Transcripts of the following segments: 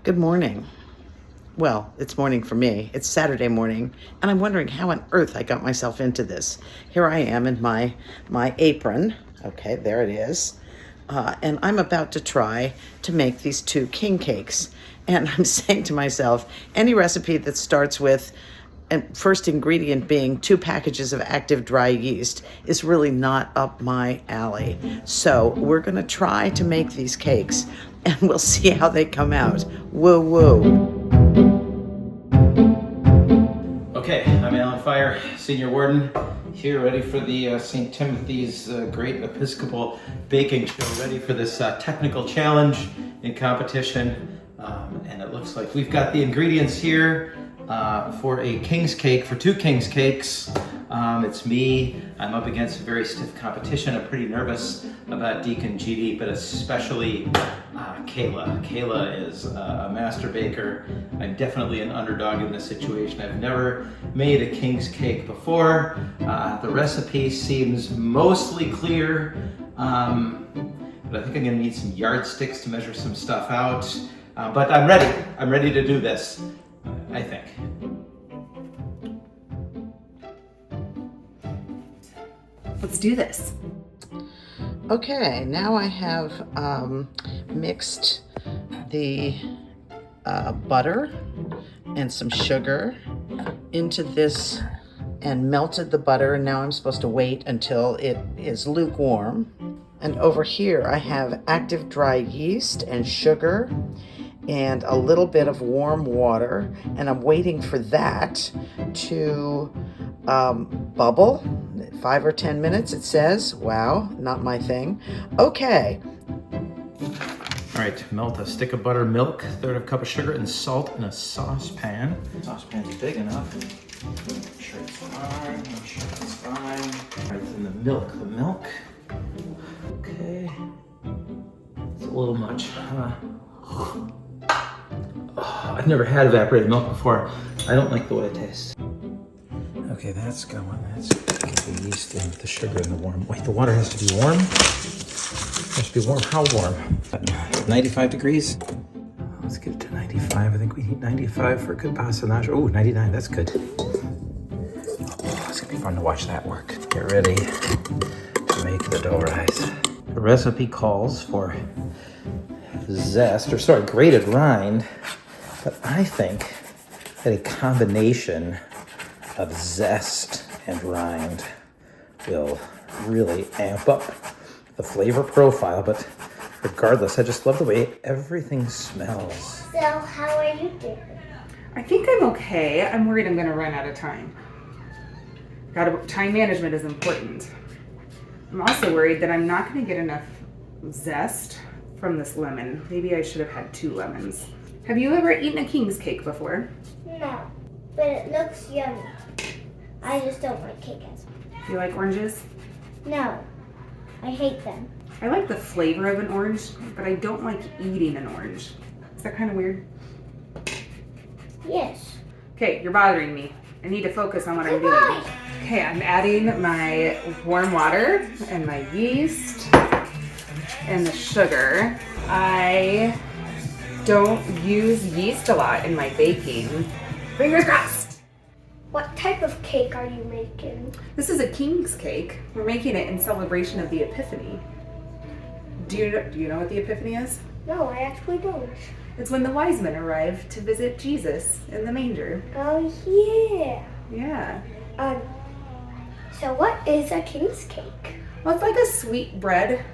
Good morning. Well, it's morning for me. It's Saturday morning, and I'm wondering how on earth I got myself into this. Here I am in my apron. Okay, there it is. And I'm about to try to make these 2 king cakes. And I'm saying to myself, any recipe that starts with and first ingredient being 2 packages of active dry yeast is really not up my alley. So we're gonna try to make these cakes and we'll see how they come out. Woo woo. Okay, I'm Alan Fire, Senior Warden, here ready for the St. Timothy's Great Episcopal Baking Show, ready for this technical challenge in competition. And it looks like we've got the ingredients here for a king's cake, for 2 king's cakes. It's me. I'm up against a very stiff competition. I'm pretty nervous about Deacon Jeanie, but especially Kayla. Kayla is a master baker. I'm definitely an underdog in this situation. I've never made a king's cake before. The recipe seems mostly clear, but I think I'm gonna need some yardsticks to measure some stuff out. But I'm ready. I'm ready to do this, I think. Let's do this. Okay, now I have mixed the butter and some sugar into this and melted the butter, and now I'm supposed to wait until it is lukewarm. And over here I have active dry yeast and sugar and a little bit of warm water, and I'm waiting for that to bubble. 5 or 10 minutes, it says. Wow, not my thing. Okay. All right, melt a stick of butter, milk, 1/3 cup of sugar, and salt in a saucepan. The saucepan's big enough. Make sure it's fine. Make sure it's fine. All right, then the milk. Okay. It's a little much, huh? Oh, I've never had evaporated milk before. I don't like the way it tastes. Okay, that's going. That's get the yeast and the sugar and the warm. Wait, the water has to be warm? It has to be warm. How warm? 95 degrees? Let's get it to 95. I think we need 95 for a good pasta nacho. Oh, 99, that's good. Oh, it's gonna be fun to watch that work. Get ready to make the dough rise. The recipe calls for grated rind, but I think that a combination of zest and rind will really amp up the flavor profile, but regardless, I just love the way everything smells. So how are you doing? I think I'm okay. I'm worried I'm gonna run out of time. Time management is important. I'm also worried that I'm not gonna get enough zest from this lemon. Maybe I should have had 2 lemons. Have you ever eaten a king's cake before? No, but it looks yummy. I just don't like cake as much. Do you like oranges? No, I hate them. I like the flavor of an orange, but I don't like eating an orange. Is that kind of weird? Yes. Okay, you're bothering me. I need to focus on what I'm doing. Okay, I'm adding my warm water and my yeast and the sugar. I don't use yeast a lot in my baking. Fingers crossed! What type of cake are you making? This is a king's cake. We're making it in celebration of the Epiphany. Do you know what the Epiphany is? No, I actually don't. It's when the wise men arrived to visit Jesus in the manger. Oh yeah. Yeah. So what is a king's cake? Well, it's like a sweet bread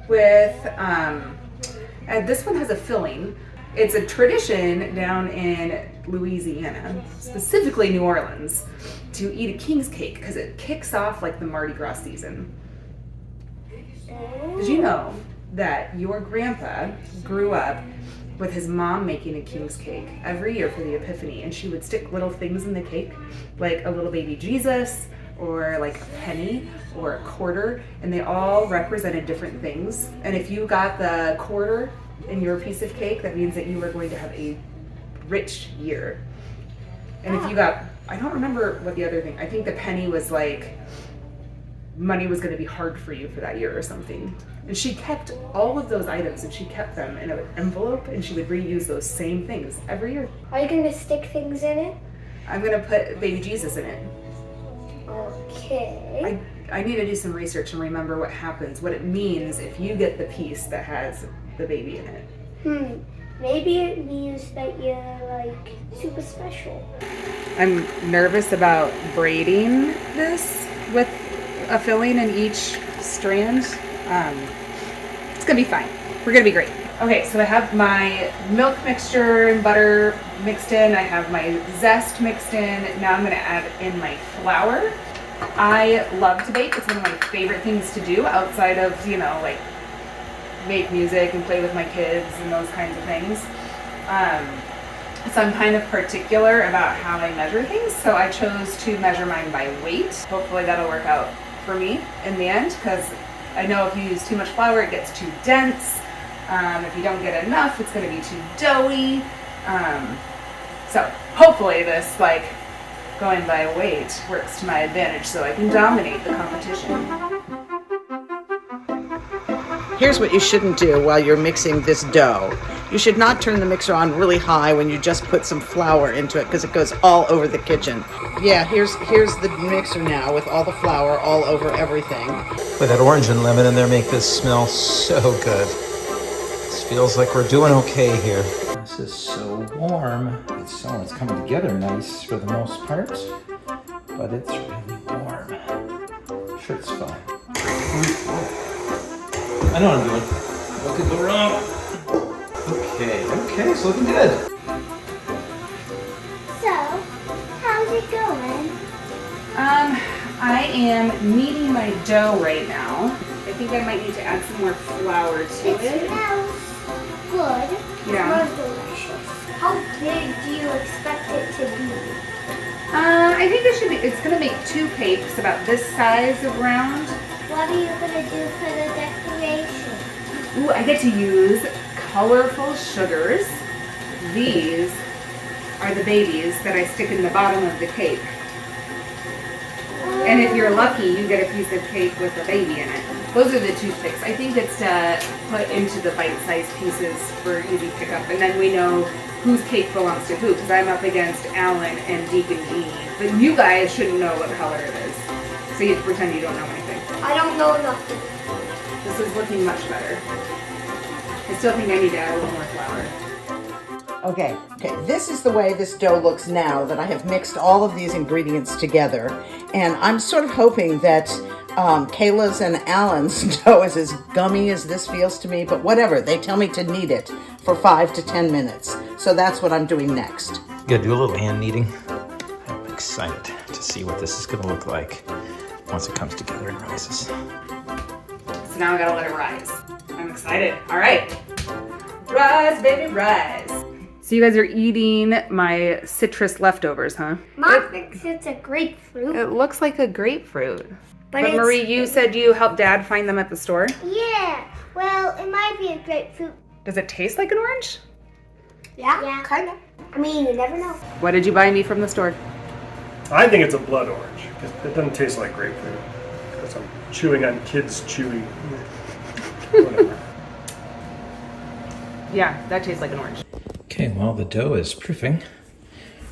with, and this one has a filling. It's a tradition down in Louisiana, specifically New Orleans, to eat a king's cake because it kicks off like the Mardi Gras season. Did you know that your grandpa grew up with his mom making a king's cake every year for the Epiphany, and she would stick little things in the cake, like a little baby Jesus, or like a penny, or a quarter, and they all represented different things. And if you got the quarter in your piece of cake, that means that you were going to have a rich year. And if you got, I don't remember what the other thing, I think the penny was like money was going to be hard for you for that year or something. And she kept all of those items and she kept them in an envelope and she would reuse those same things every year. Are you gonna stick things in it? I'm going to put baby Jesus in it. Okay. I need to do some research and remember what happens, what it means if you get the piece that has the baby in it. Maybe it means that you're like super special. I'm nervous about braiding this with a filling in each strand. It's gonna be fine. We're gonna be great. Okay, so I have my milk mixture and butter mixed in. I have my zest mixed in. Now I'm gonna add in my flour. I love to bake. It's one of my favorite things to do outside of, like make music and play with my kids and those kinds of things. So I'm kind of particular about how I measure things. So I chose to measure mine by weight. Hopefully that'll work out for me in the end, because I know if you use too much flour, it gets too dense. If you don't get enough, it's going to be too doughy. So hopefully this going by weight works to my advantage so I can dominate the competition. Here's what you shouldn't do while you're mixing this dough. You should not turn the mixer on really high when you just put some flour into it, because it goes all over the kitchen. Yeah, here's the mixer now with all the flour all over everything. With that orange and lemon in there, make this smell so good. This feels like we're doing okay here. This is so warm. It's coming together nice for the most part, but it's really warm. Shirt's fine. I know what I'm doing. What could go wrong? Okay, it's looking good. So, how's it going? I am kneading my dough right now. I think I might need to add some more flour to It it. smells good. Yeah. It smells delicious. How big do you expect it to be? I think it's gonna make 2 cakes about this size of round. What are you gonna do for the decoration? Ooh, I get to use colorful sugars. These are the babies that I stick in the bottom of the cake. And if you're lucky, you get a piece of cake with a baby in it. Those are the toothpicks. I think it's to put into the bite-sized pieces for easy pickup. And then we know whose cake belongs to who, because I'm up against Alan and Deacon Jeanie. But you guys shouldn't know what color it is. So you have to pretend you don't know anything. I don't know nothing. This is looking much better. I still think I need to add a little more flour. Okay, this is the way this dough looks now that I have mixed all of these ingredients together. And I'm sort of hoping that Kayla's and Alan's dough is as gummy as this feels to me, but whatever, they tell me to knead it for 5 to 10 minutes. So that's what I'm doing next. Gotta do a little hand kneading. I'm excited to see what this is gonna look like once it comes together and rises. So now I gotta let it rise. I'm excited. All right. Rise, baby, rise. So you guys are eating my citrus leftovers, huh? Mom thinks it's a grapefruit. It looks like a grapefruit. But it's- Marie, you said you helped Dad find them at the store. Yeah. Well, it might be a grapefruit. Does it taste like an orange? Yeah. Kind of. I mean, you never know. What did you buy me from the store? I think it's a blood orange because it doesn't taste like grapefruit. Because I'm chewing on kids' chewy. Whatever. Yeah, that tastes like an orange. Okay, while the dough is proofing,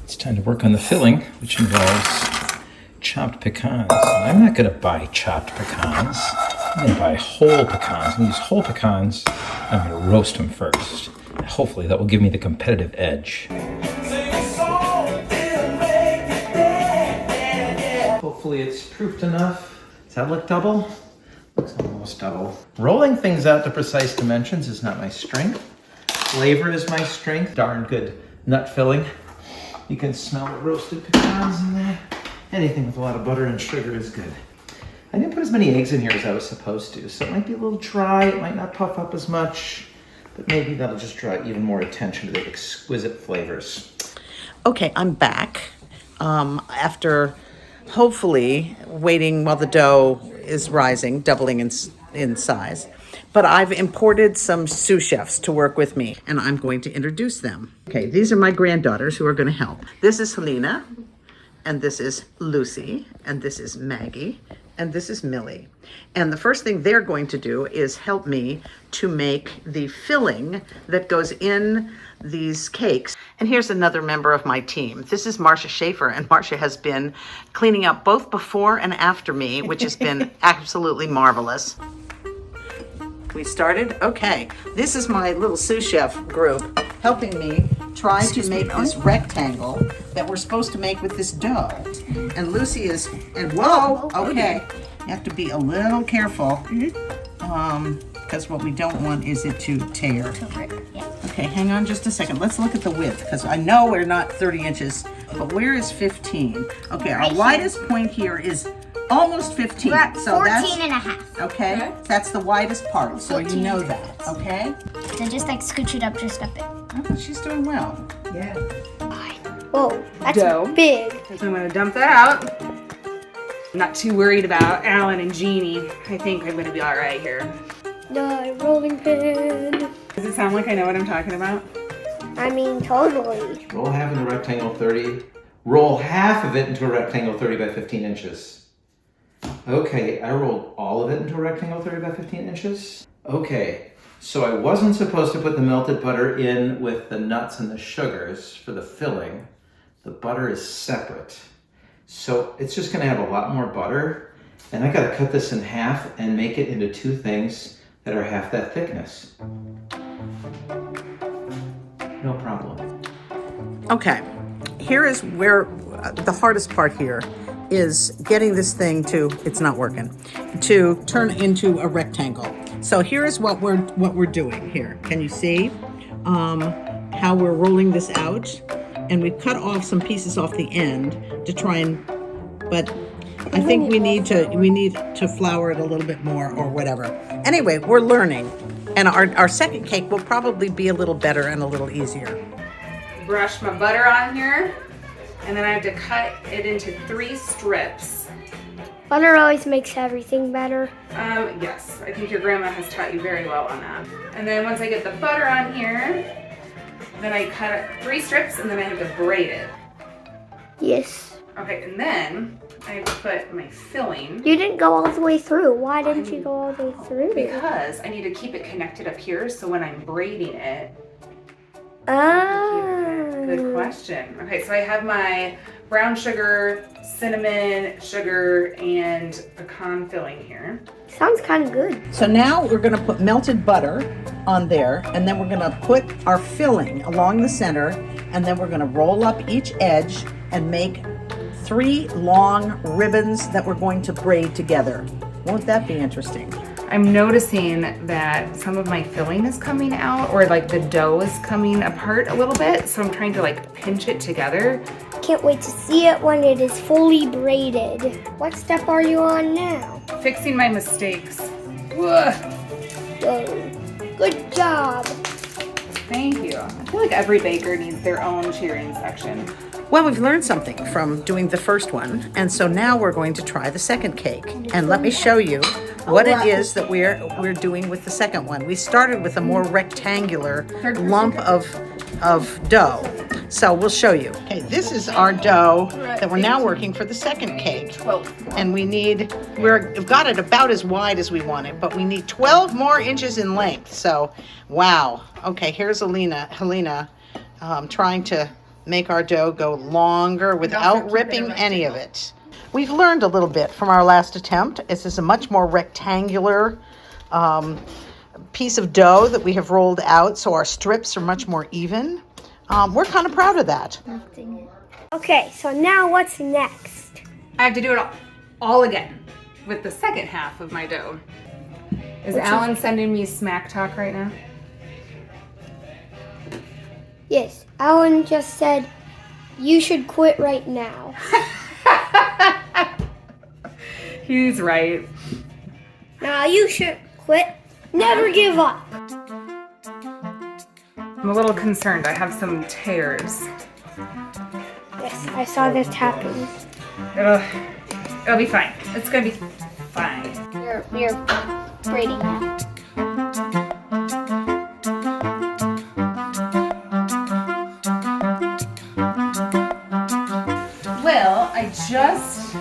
it's time to work on the filling, which involves chopped pecans. And I'm not going to buy chopped pecans. I'm going to buy whole pecans. I'm going to use whole pecans. I'm going to roast them first. Hopefully that will give me the competitive edge. Hopefully it's proofed enough. Does that look double? Looks almost double. Rolling things out to precise dimensions is not my strength. Flavor is my strength. Darn good nut filling. You can smell the roasted pecans in there. Anything with a lot of butter and sugar is good. I didn't put as many eggs in here as I was supposed to, so it might be a little dry. It might not puff up as much, but maybe that'll just draw even more attention to the exquisite flavors. Okay, I'm back after hopefully waiting while the dough is rising, doubling in size. But I've imported some sous chefs to work with me, and I'm going to introduce them. Okay, these are my granddaughters who are going to help. This is Helena, and this is Lucy, and this is Maggie, and this is Millie. And the first thing they're going to do is help me to make the filling that goes in these cakes. And here's another member of my team. This is Marcia Schaefer, and Marcia has been cleaning up both before and after me, which has been absolutely marvelous. We started? Okay. This is my little sous chef group helping me try to make this rectangle that we're supposed to make with this dough. And Lucy is, and whoa, okay. You have to be a little careful because what we don't want is it to tear. Okay, hang on just a second. Let's look at the width because I know we're not 30 inches, but where is 15? Okay, our widest point here is almost 15. We're at so 14 that's, and a half. Okay, that's the widest part, so you know that, okay? So just like scooch it up just a bit. Oh, she's doing well. Yeah. Whoa, that's Dough. big. So I'm gonna dump that out. I'm not too worried about Alan and Jeanie. I think I'm gonna be all right here. The rolling pin. Does it sound like I know what I'm talking about? I mean, totally. Roll half into a rectangle 30. Roll half of it into a rectangle 30 by 15 inches. Okay, I rolled all of it into a rectangle 30 by 15 inches. Okay, so I wasn't supposed to put the melted butter in with the nuts and the sugars for the filling. The butter is separate. So it's just gonna have a lot more butter, and I gotta cut this in half and make it into two things that are half that thickness. No problem. Okay, here is where the hardest part here is getting this thing to, it's not working, to turn into a rectangle. So here is what we're doing here. Can you see how we're rolling this out? And we've cut off some pieces off the end to try and, but I think we need to flour it a little bit more or whatever. Anyway, we're learning. And our second cake will probably be a little better and a little easier. Brush my butter on here, and then I have to cut it into 3 strips. Butter always makes everything better. Yes, I think your grandma has taught you very well on that. And then once I get the butter on here, then I cut it 3 strips, and then I have to braid it. Yes. Okay, and then I have to put my filling. You didn't go all the way through. Why didn't you go all the way through? Because I need to keep it connected up here, so when I'm braiding it. Good question. Okay, so I have my brown sugar, cinnamon, sugar, and pecan filling here. Sounds kind of good. So now we're gonna put melted butter on there, and then we're gonna put our filling along the center, and then we're gonna roll up each edge and make 3 long ribbons that we're going to braid together. Won't that be interesting? I'm noticing that some of my filling is coming out, or like the dough is coming apart a little bit, so I'm trying to like pinch it together. Can't wait to see it when it is fully braided. What step are you on now? Fixing my mistakes. Ugh. Good job. Thank you. I feel like every baker needs their own cheering section. Well, we've learned something from doing the first one, and so now we're going to try the second cake. And let me show you what it is that we're doing with the second one. We started with a more rectangular lump of dough. So we'll show you. Okay, this is our dough that we're now working for the second cake. And we've got it about as wide as we want it, but we need 12 more inches in length. So, wow. Okay, here's Helena trying to make our dough go longer without ripping any of it. We've learned a little bit from our last attempt. This is a much more rectangular piece of dough that we have rolled out, so our strips are much more even. We're kind of proud of that. Okay, so now what's next? I have to do it all again with the second half of my dough. Is Alan sending me smack talk right now? Yes, Alan just said you should quit right now. He's right. Now you should quit. Never give up. I'm a little concerned. I have some tears. Yes, I saw this happen. It'll be fine. It's gonna be fine. You're braiding now. Well, I just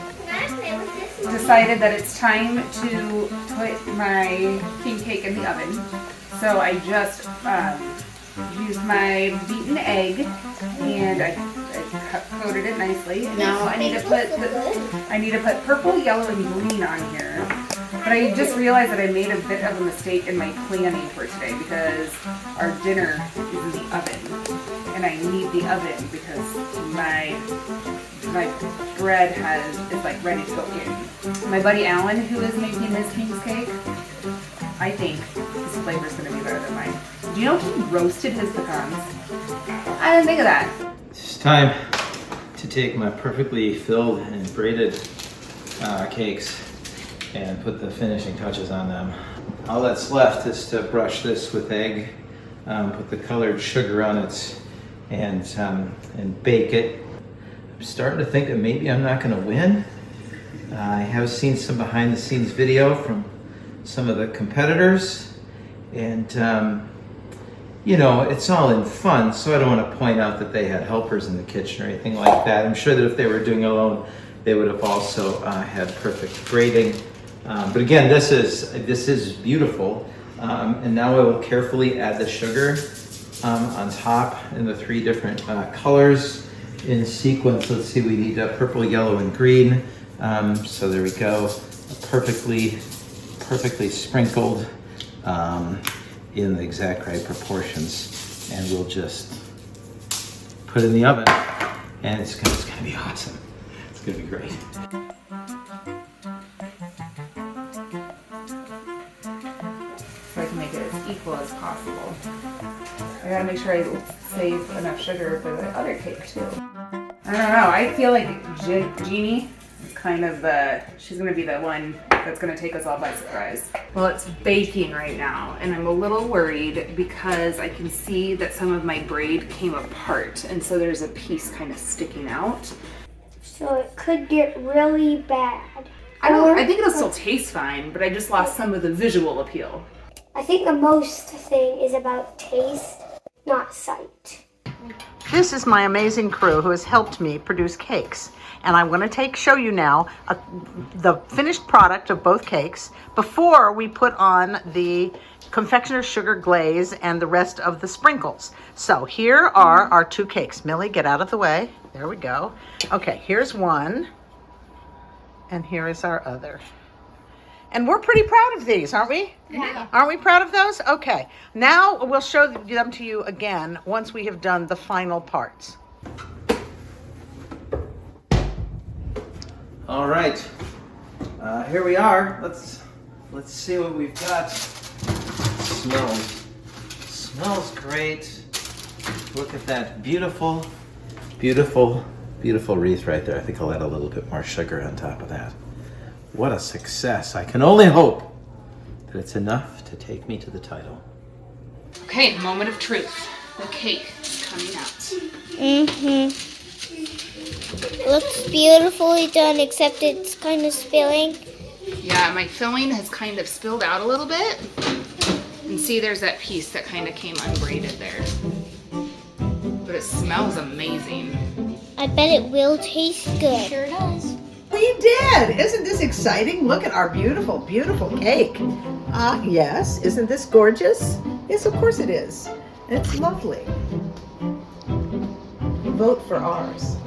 decided that it's time to put my king cake in the oven. So I just used my beaten egg and I coated it nicely. Now I need to put purple, yellow, and green on here. But I just realized that I made a bit of a mistake in my planning for today because our dinner is in the oven. And I need the oven because my bread is like ready to go in. My buddy Alan, who is making his king's cake, I think his flavor is going to be better than mine. Do you know he roasted his pecans? I didn't think of that. It's time to take my perfectly filled and braided cakes and put the finishing touches on them. All that's left is to brush this with egg, put the colored sugar on it, and bake it. I'm starting to think that maybe I'm not going to win. I have seen some behind the scenes video from some of the competitors, and you know, it's all in fun, so I don't want to point out that they had helpers in the kitchen or anything like that. I'm sure that if they were doing it alone, they would have also had perfect braiding. But again, this is beautiful. And now I will carefully add the sugar on top in the 3 different colors in sequence. Let's see, we need purple, yellow, and green. So there we go, perfectly sprinkled in the exact right proportions. And we'll just put it in the oven, and it's gonna be awesome. It's gonna be great. So I can make it as equal as possible. I gotta make sure I save enough sugar for the other cake too. I don't know, I feel like Jeanie is kind of she's gonna be the one that's gonna take us all by surprise. Well, it's baking right now, and I'm a little worried because I can see that some of my braid came apart, and so there's a piece kind of sticking out. So it could get really bad. I think it'll still taste fine, but I just lost some of the visual appeal. I think the most thing is about taste, not sight. This is my amazing crew who has helped me produce cakes. And I'm going to show you now the finished product of both cakes before we put on the confectioner's sugar glaze and the rest of the sprinkles. So here are our 2 cakes. Millie, get out of the way. There we go. Okay, here's one. And here is our other. And we're pretty proud of these, aren't we? Yeah. Aren't we proud of those? Okay. Now we'll show them to you again once we have done the final parts. All right, here we are. Let's see what we've got. Smells great. Look at that beautiful wreath right there. I think I'll add a little bit more sugar on top of that. What a success. I can only hope that it's enough to take me to the title. Okay, moment of truth. The cake is coming out. Mm-hmm. Looks beautifully done, except it's kind of spilling. Yeah, my filling has kind of spilled out a little bit. And see, there's that piece that kind of came unbraided there. But it smells amazing. I bet it will taste good. Sure does. We did! Isn't this exciting? Look at our beautiful, beautiful cake. Yes. Isn't this gorgeous? Yes, of course it is. It's lovely. Vote for ours.